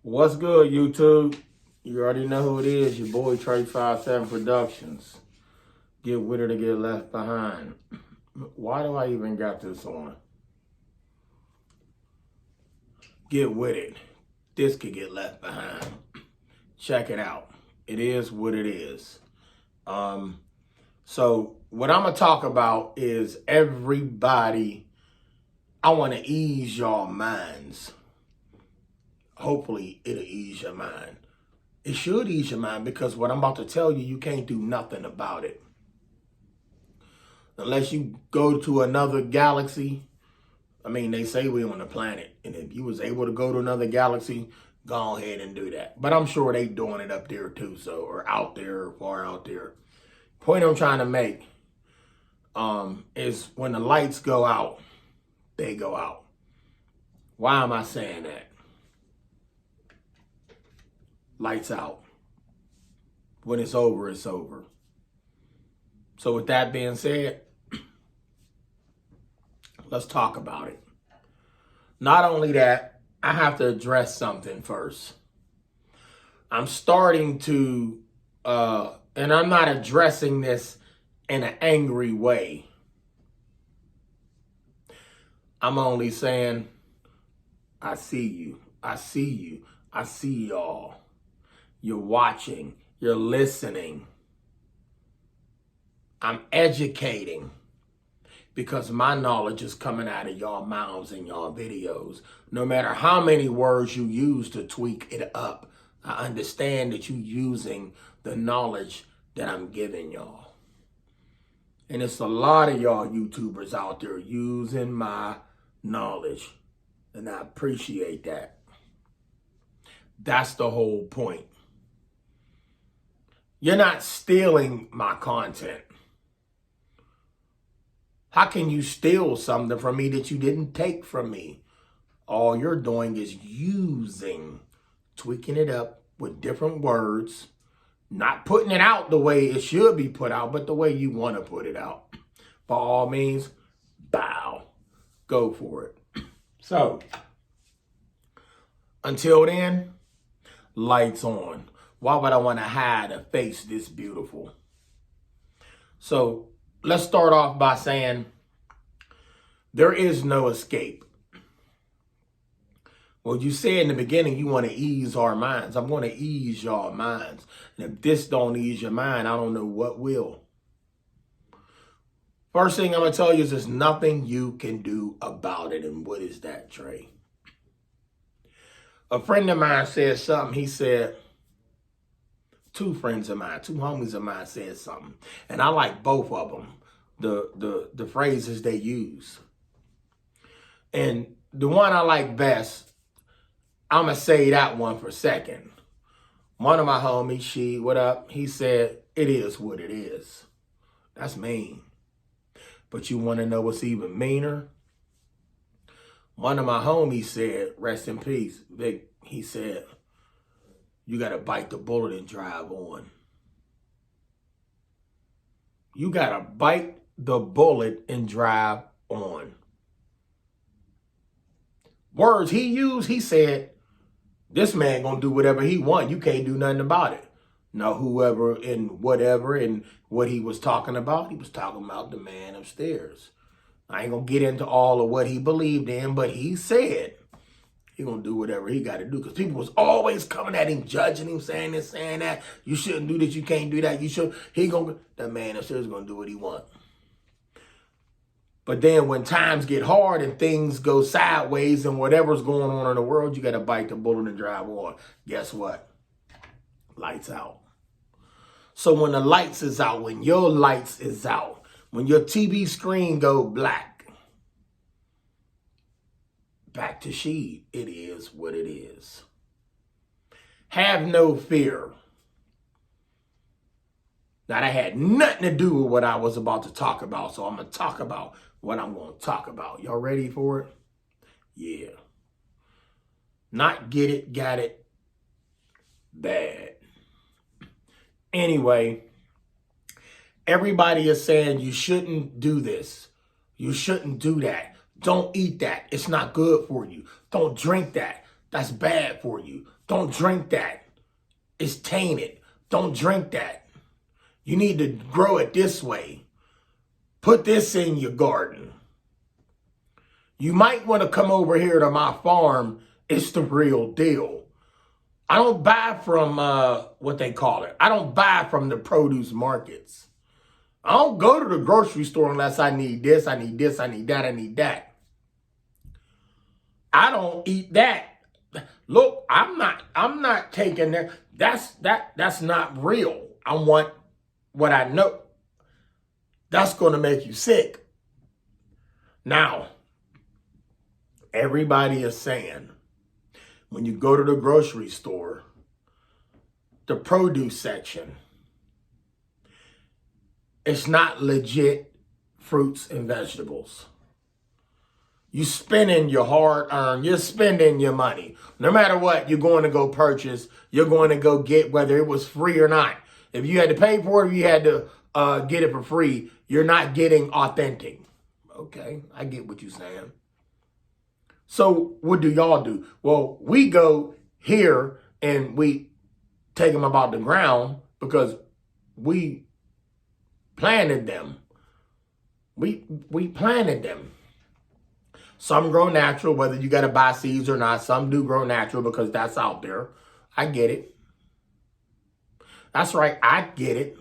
What's good, YouTube? You already know who it is. Your boy Trey 57 Productions. Get with her to get left behind. Why do I even got this on? Get with it. This could get left behind. Check it out. It is what it is. So what I'm gonna talk about is everybody. I want to ease y'all minds. Hopefully it'll ease your mind. It should ease your mind because what I'm about to tell you, you can't do nothing about it. Unless you go to another galaxy. I mean, they say we're on the planet. And if you was able to go to another galaxy, go ahead and do that. But I'm sure they doing it up there too. So, or out there, or far out there. Point I'm trying to make is when the lights go out, they go out. Why am I saying that? Lights out. When it's over, it's over. So with that being said, let's talk about it. Not only that, I have to address something first. I'm starting to, and I'm not addressing this in an angry way. I'm only saying, I see you. I see you. I see y'all. You're watching. You're listening. I'm educating because my knowledge is coming out of y'all mouths and y'all videos. No matter how many words you use to tweak it up, I understand that you're using the knowledge that I'm giving y'all. And it's a lot of y'all YouTubers out there using my knowledge, and I appreciate that. That's the whole point. You're not stealing my content. How can you steal something from me that you didn't take from me? All you're doing is using, tweaking it up with different words, not putting it out the way it should be put out, but the way you want to put it out. By all means, bow. Go for it. So, until then, lights on. Why would I want to hide a face this beautiful? So, let's start off by saying there is no escape. Well, you said in the beginning you want to ease our minds. I'm going to ease y'all minds. And if this don't ease your mind, I don't know what will. First thing I'm going to tell you is there's nothing you can do about it. And what is that, Trey? A friend of mine said something. He said, two friends of mine, two homies of mine said something. And I like both of them, the phrases they use. And the one I like best, I'm going to say that one for a second. One of my homies, what up? He said, it is what it is. That's mean. But you want to know what's even meaner? One of my homies said, rest in peace, Vic, he said, you got to bite the bullet and drive on. You got to bite the bullet and drive on. Words he used, he said, this man going to do whatever he want. You can't do nothing about it. Now, whoever and whatever and what he was talking about the man upstairs. I ain't going to get into all of what he believed in, but he said he going to do whatever he got to do. Because people was always coming at him, judging him, saying this, saying that. You shouldn't do this. You can't do that. You should. That man upstairs is going to do what he want. But then when times get hard and things go sideways and whatever's going on in the world, you got to bite the bullet and drive on. Guess what? Lights out. So when the lights is out, when your lights is out, when your TV screen go black, back to she, it is what it is. Have no fear. Now, that had nothing to do with what I was about to talk about, so I'm going to talk about what I'm going to talk about. Y'all ready for it? Yeah. Not get it, got it, bad. Anyway, everybody is saying you shouldn't do this. You shouldn't do that. Don't eat that. It's not good for you. Don't drink that. That's bad for you. Don't drink that. It's tainted. Don't drink that. You need to grow it this way. Put this in your garden. You might want to come over here to my farm. It's the real deal. I don't buy from what they call it. I don't buy from the produce markets. I don't go to the grocery store unless I need this, I need this, I need that, I need that. I don't eat that. Look, I'm not taking that. That's not real. I want what I know. That's going to make you sick. Now, everybody is saying when you go to the grocery store, the produce section, it's not legit fruits and vegetables. You spending your hard-earned, you're spending your money. No matter what, you're going to go purchase, you're going to go get, whether it was free or not. If you had to pay for it, if you had to get it for free, you're not getting authentic. Okay, I get what you're saying. So what do y'all do? Well, we go here and we take them about the ground because we planted them. We planted them. Some grow natural, whether you got to buy seeds or not. Some do grow natural because that's out there. I get it. That's right. I get it.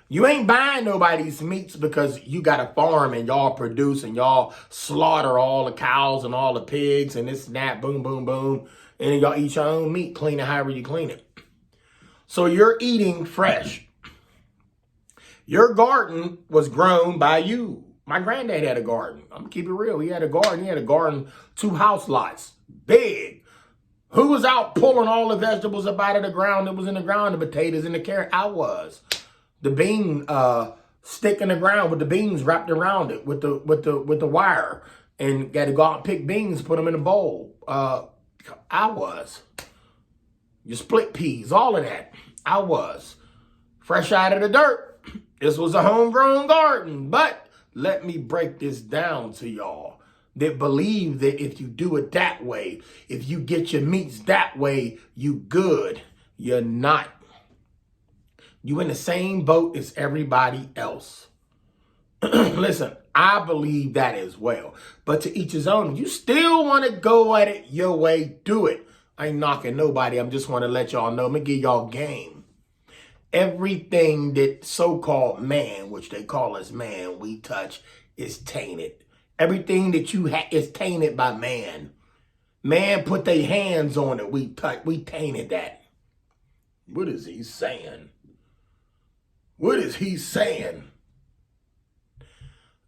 You ain't buying nobody's meats because you got a farm and y'all produce and y'all slaughter all the cows and all the pigs and this and that, boom, boom, boom. And then y'all eat your own meat, clean it however you clean it. So you're eating fresh. Your garden was grown by you. My granddad had a garden. I'm going to keep it real. He had a garden. He had a garden, 2 house lots, big. Who was out pulling all the vegetables up out of the ground that was in the ground, the potatoes and the carrot? I was. The bean stick in the ground with the beans wrapped around it with the wire, and got to go out and pick beans, put them in a bowl. I was. Your split peas, all of that. I was. Fresh out of the dirt. This was a homegrown garden, but let me break this down to y'all that believe that if you do it that way, if you get your meats that way, you good. You're not. You in the same boat as everybody else. Listen, I believe that as well. But to each his own. If you still want to go at it your way, do it. I ain't knocking nobody. I just want to let y'all know. I'm going to give y'all game. Everything that so-called man, which they call us man, we touch is tainted. Everything that you have is tainted by man. Man put their hands on it. We tainted that. What is he saying? What is he saying?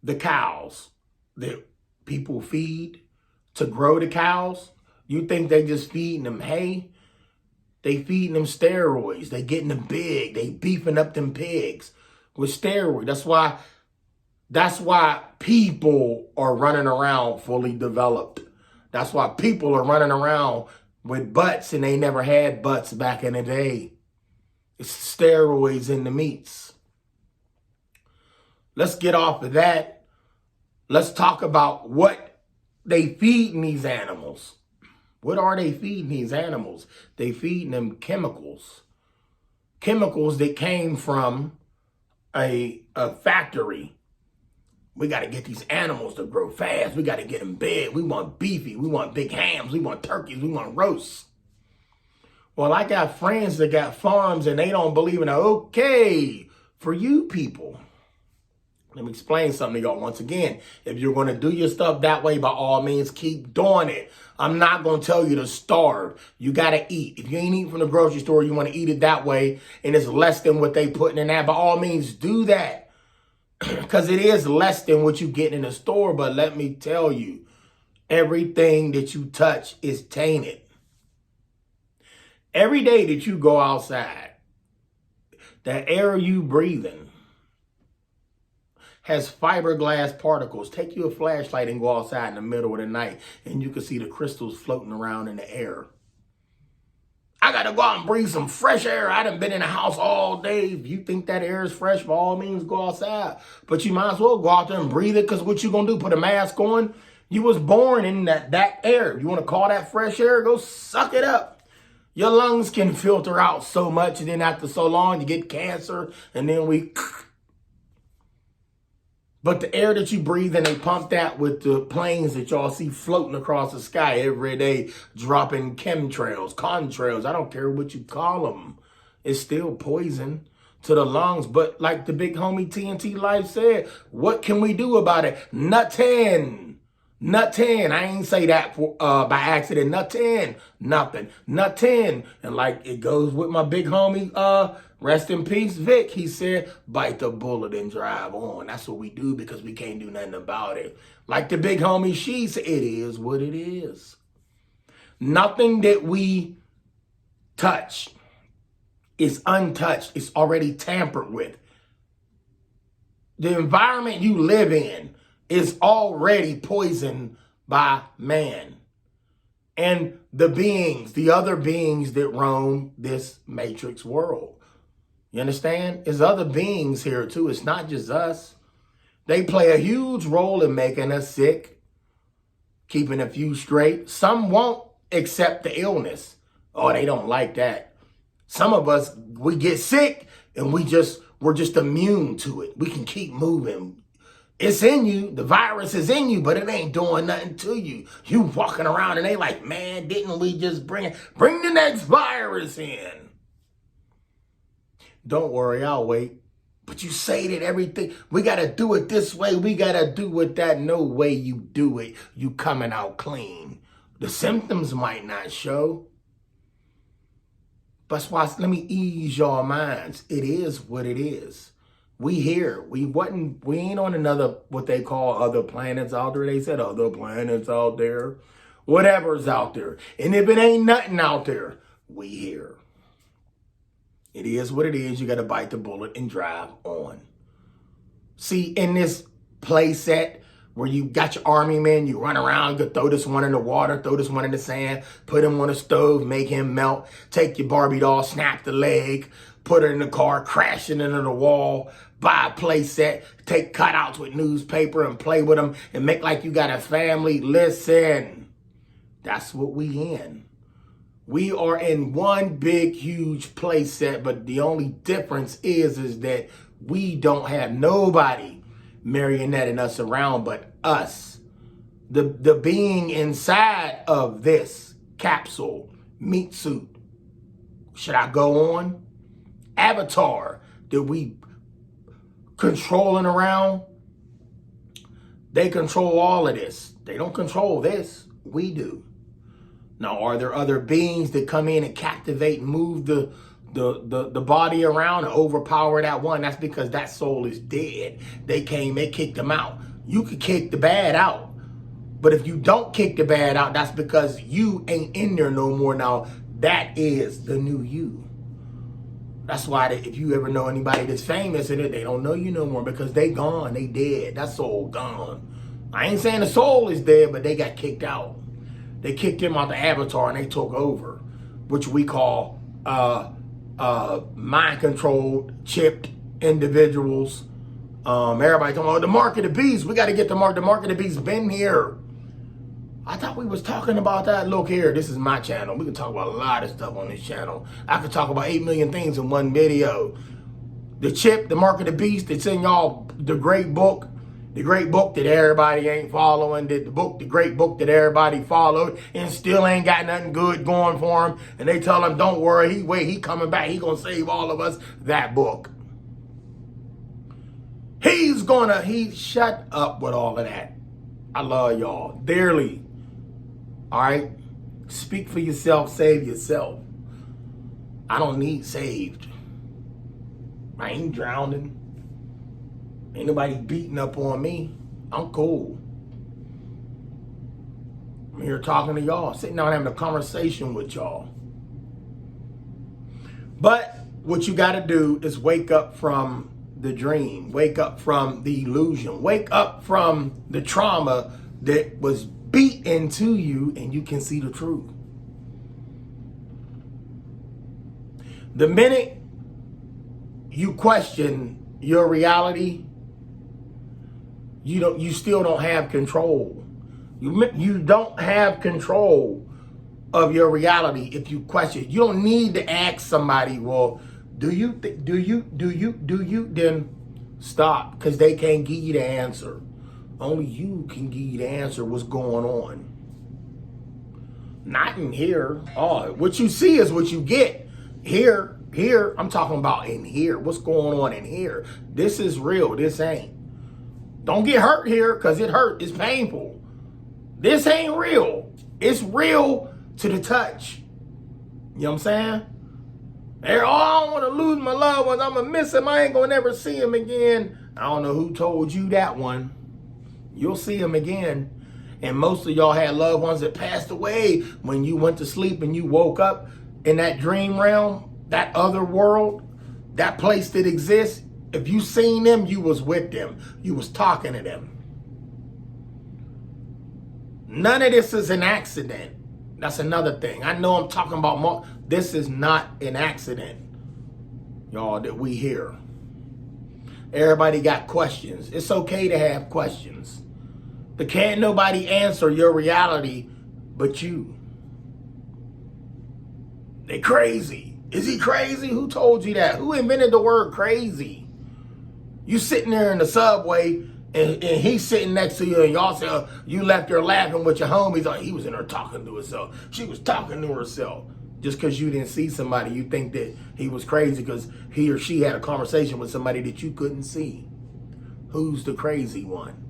The cows that people feed to grow the cows, you think they just feeding them hay? They feeding them steroids. They getting them big. They beefing up them pigs with steroids. That's why people are running around fully developed. That's why people are running around with butts and they never had butts back in the day. It's steroids in the meats. Let's get off of that. Let's talk about what they feeding these animals. What are they feeding these animals? They feeding them chemicals. Chemicals that came from a factory. We got to get these animals to grow fast. We got to get them big. We want beefy. We want big hams. We want turkeys. We want roasts. Well, I got friends that got farms and they don't believe in it. Okay, for you people. Let me explain something to y'all once again. If you're going to do your stuff that way, by all means, keep doing it. I'm not going to tell you to starve. You got to eat. If you ain't eating from the grocery store, you want to eat it that way, and it's less than what they putting in that, by all means, do that. Because it is less than what you get in the store. But let me tell you, everything that you touch is tainted. Every day that you go outside, the air you breathing has fiberglass particles. Take you a flashlight and go outside in the middle of the night and you can see the crystals floating around in the air. I got to go out and breathe some fresh air. I done been in the house all day. If you think that air is fresh, by all means, go outside. But you might as well go out there and breathe it, because what you going to do, put a mask on? You was born in that air. You want to call that fresh air? Go suck it up. Your lungs can filter out so much, and then after so long, you get cancer, and then But the air that you breathe in, they pump that with the planes that y'all see floating across the sky every day, dropping chemtrails, contrails, I don't care what you call them. It's still poison to the lungs. But like the big homie TNT Life said, what can we do about it? Nothing. Nothing. I ain't say that by accident. Nothing. And like it goes with my big homie, rest in peace, Vic. He said, bite the bullet and drive on. That's what we do because we can't do nothing about it. Like the big homie, she said, it is what it is. Nothing that we touch is untouched. It's already tampered with. The environment you live in is already poisoned by man. And the other beings that roam this matrix world. You understand? There's other beings here too. It's not just us. They play a huge role in making us sick, keeping a few straight. Some won't accept the illness. Oh, they don't like that. Some of us, we get sick and we're just immune to it. We can keep moving. It's in you. The virus is in you, but it ain't doing nothing to you. You walking around and they like, man, didn't we just bring the next virus in? Don't worry, I'll wait. But you say that everything, we got to do it this way. We got to do it that. No way you do it. You coming out clean. The symptoms might not show. That's why, let me ease your minds. It is what it is. We here. We ain't on another, what they call other planets out there. They said other planets out there. Whatever's out there. And if it ain't nothing out there, we here. It is what it is. You got to bite the bullet and drive on. See, in this play set where you got your army man, you run around, you throw this one in the water, throw this one in the sand, put him on a stove, make him melt, take your Barbie doll, snap the leg, put her in the car, crash it into the wall, buy a play set, take cutouts with newspaper and play with them and make like you got a family. Listen, that's what we in. We are in one big, huge play set, but the only difference is that we don't have nobody marionetting us around but us. The being inside of this capsule, meat suit. Should I go on? Avatar that we controlling around. They control all of this. They don't control this. We do. Now, are there other beings that come in and captivate and move the body around and overpower that one? That's because that soul is dead. They kicked them out. You could kick the bad out. But if you don't kick the bad out, that's because you ain't in there no more. Now, that is the new you. That's why if you ever know anybody that's famous in it, they don't know you no more because they gone, they dead. That soul gone. I ain't saying the soul is dead, but they got kicked out. They kicked him out the avatar and they took over, which we call mind-controlled, chipped individuals. Everybody talking about the mark of the beast. We got to get the mark. The mark of the beast been here. I thought we was talking about that. Look here, this is my channel. We can talk about a lot of stuff on this channel. I could talk about 8 million things in one video. The chip, the mark of the beast, it's in y'all, the great book that everybody ain't following, the great book that everybody followed and still ain't got nothing good going for him. And they tell him, don't worry, he coming back. He gonna save all of us. That book. He shut up with all of that. I love y'all dearly. All right, speak for yourself, save yourself. I don't need saved. I ain't drowning. Ain't nobody beating up on me. I'm cool. I'm here talking to y'all, sitting down having a conversation with y'all. But what you got to do is wake up from the dream, wake up from the illusion, wake up from the trauma that was beat into you, and you can see the truth. The minute you question your reality, you still don't have control. You don't have control of your reality if you question. You don't need to ask somebody, well, do you, then stop, because they can't give you the answer. Only you can give you the answer what's going on. Not in here. Oh, what you see is what you get. Here, I'm talking about in here. What's going on in here? This is real. This ain't. Don't get hurt here, because it hurt. It's painful. This ain't real. It's real to the touch. You know what I'm saying? They're, oh, I don't want to lose my loved ones. I'm going to miss him. I ain't going to never see him again. I don't know who told you that one. You'll see him again. And most of y'all had loved ones that passed away when you went to sleep and you woke up in that dream realm, that other world, that place that exists. If you seen them, you was with them. You was talking to them. None of this is an accident. That's another thing. I know I'm talking about more. This is not an accident, y'all, that we hear. Everybody got questions. It's okay to have questions. But can't nobody answer your reality but you. They crazy. Is he crazy? Who told you that? Who invented the word crazy? You sitting there in the subway and he's sitting next to you and y'all say, oh, you left her laughing with your homies. Oh, he was in there talking to herself. She was talking to herself. Just because you didn't see somebody, you think that he was crazy because he or she had a conversation with somebody that you couldn't see. Who's the crazy one?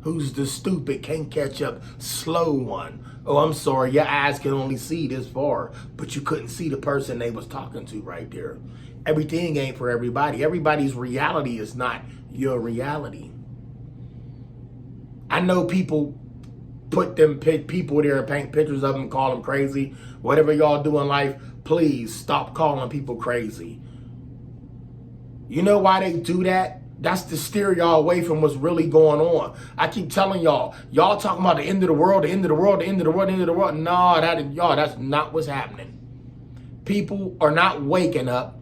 Who's the stupid, can't catch up, slow one? Oh, I'm sorry, your eyes can only see this far, but you couldn't see the person they was talking to right there. Everything ain't for everybody. Everybody's reality is not your reality. I know people put them people there and paint pictures of them and call them crazy. Whatever y'all do in life, please stop calling people crazy. You know why they do that? That's to steer y'all away from what's really going on. I keep telling y'all talking about the end of the world, the end of the world, the end of the world, the end of the world. No, that's not what's happening. People are not waking up.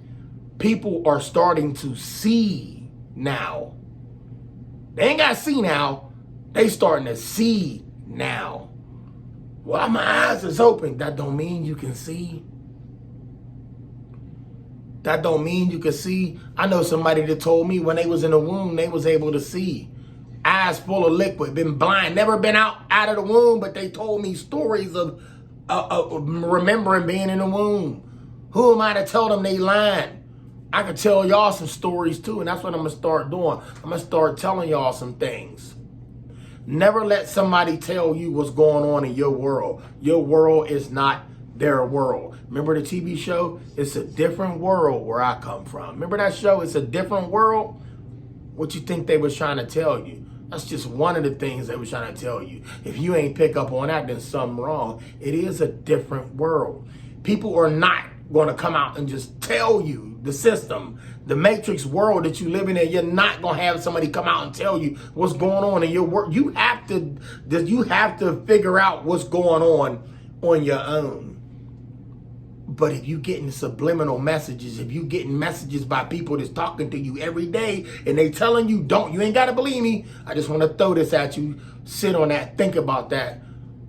People are starting to see now. They ain't got to see now. They starting to see now. Well, my eyes is open. That don't mean you can see. That don't mean you can see. I know somebody that told me when they was in the womb, they was able to see. Eyes full of liquid, been blind, never been out of the womb, but they told me stories of remembering being in the womb. Who am I to tell them they lying? I could tell y'all some stories too, and that's what I'm going to start doing. I'm going to start telling y'all some things. Never let somebody tell you what's going on in your world. Your world is not their world. Remember the TV show? It's a different world where I come from. Remember that show? It's a different world. What you think they was trying to tell you? That's just one of the things they was trying to tell you. If you ain't pick up on that, then something wrong. It is a different world. People are not going to come out and just tell you the system, the matrix world that you live in. You're not going to have somebody come out and tell you what's going on in your world. You have to figure out what's going on your own. But if you getting subliminal messages, if you getting messages by people that's talking to you every day and they telling you, you ain't got to believe me. I just want to throw this at you. Sit on that. Think about that.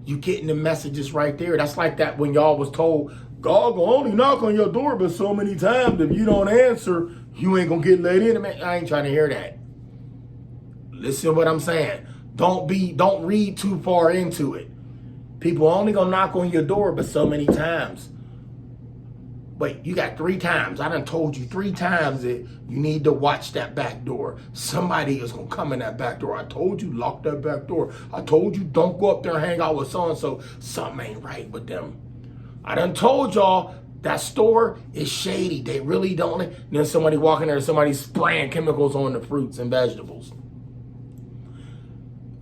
You getting the messages right there. That's like that when y'all was told, God will only knock on your door but so many times. If you don't answer, you ain't going to get let in. Man, I ain't trying to hear that. Listen to what I'm saying. Don't read too far into it. People only going to knock on your door but so many times. Wait, you got 3 times. I done told you 3 times that you need to watch that back door. Somebody is going to come in that back door. I told you, lock that back door. I told you, don't go up there and hang out with so-and-so. Something ain't right with them. I done told y'all that store is shady. They really don't. And then somebody walking there, somebody spraying chemicals on the fruits and vegetables.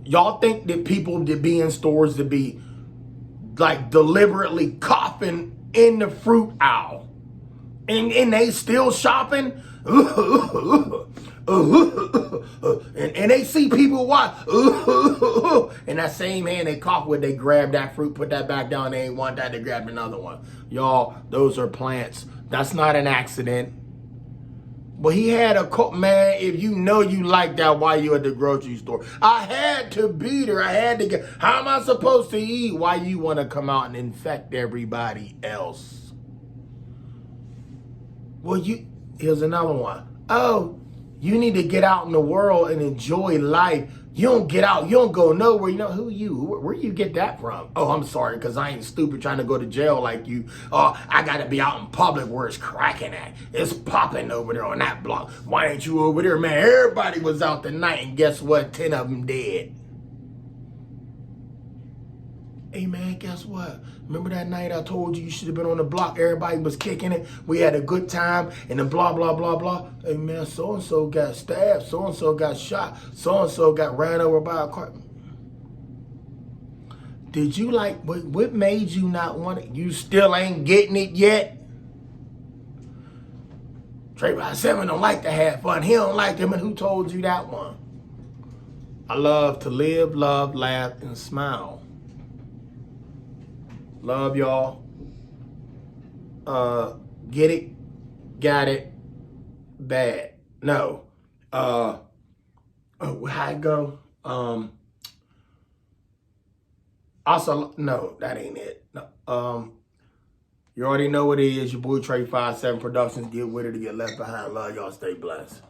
Y'all think that people that be in stores to be like deliberately coughing in the fruit aisle. And they still shopping. And they see people watch. And that same hand they cough with, they grab that fruit, put that back down. They ain't want that, they grabbed another one. Y'all, those are plants. That's not an accident. But he had a coat, man. If you know you like that while you at the grocery store, I had to beat her. I had to get. How am I supposed to eat? Why you want to come out and infect everybody else? Well, here's another one. Oh, you need to get out in the world and enjoy life. You don't get out. You don't go nowhere. You know, who you? Where you get that from? Oh, I'm sorry, because I ain't stupid trying to go to jail like you. Oh, I got to be out in public where it's cracking at. It's popping over there on that block. Why ain't you over there, man? Everybody was out tonight, and guess what? 10 of them dead. Hey, man, guess what? Remember that night I told you should have been on the block? Everybody was kicking it. We had a good time, and then blah, blah, blah, blah. Hey, man, so-and-so got stabbed. So-and-so got shot. So-and-so got ran over by a car. Did you like, what made you not want it? You still ain't getting it yet? Trayvon 7 don't like to have fun. He don't like them, and who told you that one? I love to live, love, laugh, and smile. Love y'all. Get it, got it, bad. No. How it go? Also, no, that ain't it. No. You already know what it is. Your boy Trey 57 Productions. Get with it to get left behind. Love y'all. Stay blessed.